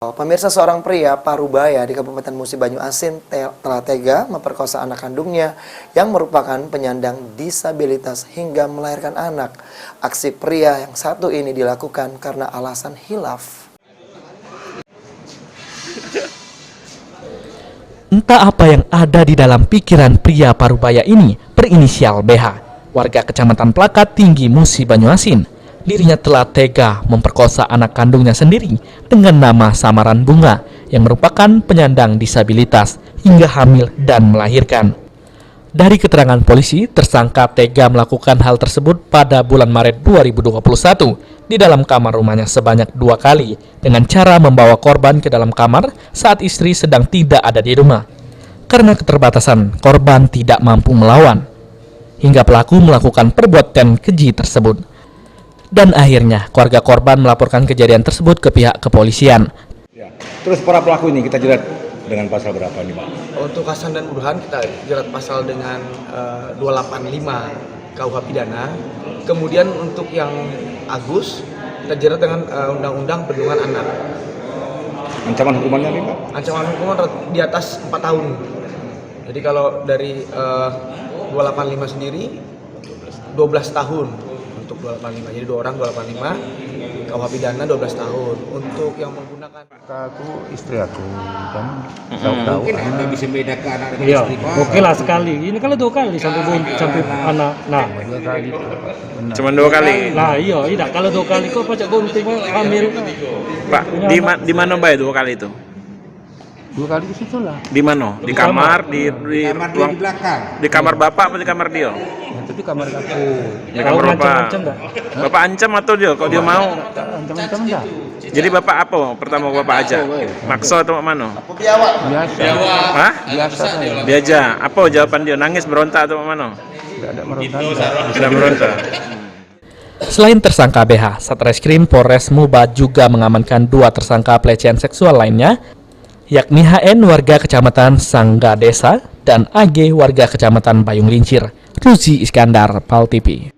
Pemirsa, seorang pria Parubaya di Kabupaten Musi Banyuasin telah tega memperkosa anak kandungnya yang merupakan penyandang disabilitas hingga melahirkan anak. Aksi pria yang satu ini dilakukan karena alasan hilaf. Entah apa yang ada di dalam pikiran pria Parubaya ini berinisial BH, warga Kecamatan Plakat Tinggi Musi Banyuasin. Dirinya telah tega memperkosa anak kandungnya sendiri dengan nama samaran Bunga yang merupakan penyandang disabilitas hingga hamil dan melahirkan. Dari keterangan polisi, tersangka tega melakukan hal tersebut pada bulan Maret 2021 di dalam kamar rumahnya sebanyak 2 kali dengan cara membawa korban ke dalam kamar saat istri sedang tidak ada di rumah. Karena keterbatasan, korban tidak mampu melawan hingga pelaku melakukan perbuatan keji tersebut. Dan akhirnya keluarga korban melaporkan kejadian tersebut ke pihak kepolisian. Ya. Terus para pelaku ini kita jerat dengan pasal berapa nih, Pak? Untuk Hasan dan Burhan kita jerat pasal dengan 285 KUH pidana. Kemudian untuk yang Agus kita jerat dengan Undang-Undang Perlindungan Anak. Ancaman hukumannya nih, Pak? Ancaman hukuman di atas 4 tahun. Jadi kalau dari 285 sendiri 12 tahun. Untuk 285, jadi 2 orang 285, KUH pidana 12 tahun. Untuk yang menggunakan Aku istri aku kan Tahu mungkin Anda bisa bedakan anak dengan Iya, istri, Pak. oke lah sekali. Ini kalau 2 kali sampai anak. Nah, 2 kali. Benar. Cuma 2 kali. nah iya, tidak kalau 2 kali kok pajak gunting hamil. Pak, di mana Mbak 2 kali itu? 2 kali ke situ lah. Di mana? Di kamar, di Kamar dia ruang di belakang. di kamar Bapak apa di kamar dia? Itu di kamar aku. Di kamar Bapak. Macam-macam enggak? Bapak ancam atau dia kalau dia mau? Ancaman enggak? Jadi Bapak apa? Pertama Bapak aja. Maksa atau mana? Biasa. Hah? Biasa saya. Dia apa jawaban dia? Nangis, berontak atau mana? Enggak ada merontak. Sudah berontak. Selain tersangka BH, Satreskrim Polres Muba juga mengamankan 2 tersangka pelecehan seksual lainnya, yakni HN warga Kecamatan Sangga Desa dan AG warga Kecamatan Bayung Lincir. Ruzi Iskandar, PAL TV.